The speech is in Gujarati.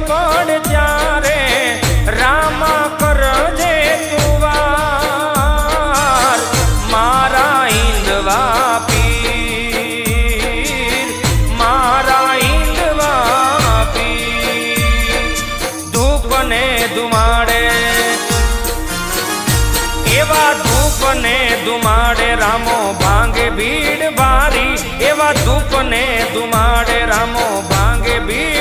પડ ત્યારે રામા કરજે તુવાર મારા ઈંદવા પીર મારા ઈંદવા પીર ધૂપને ધુમાડે એવા ધૂપને ધુમાડે રામો ભાંગે ભીડ ભારી એવા ધૂપને ધુમાડે રામો ભાંગે ભીડ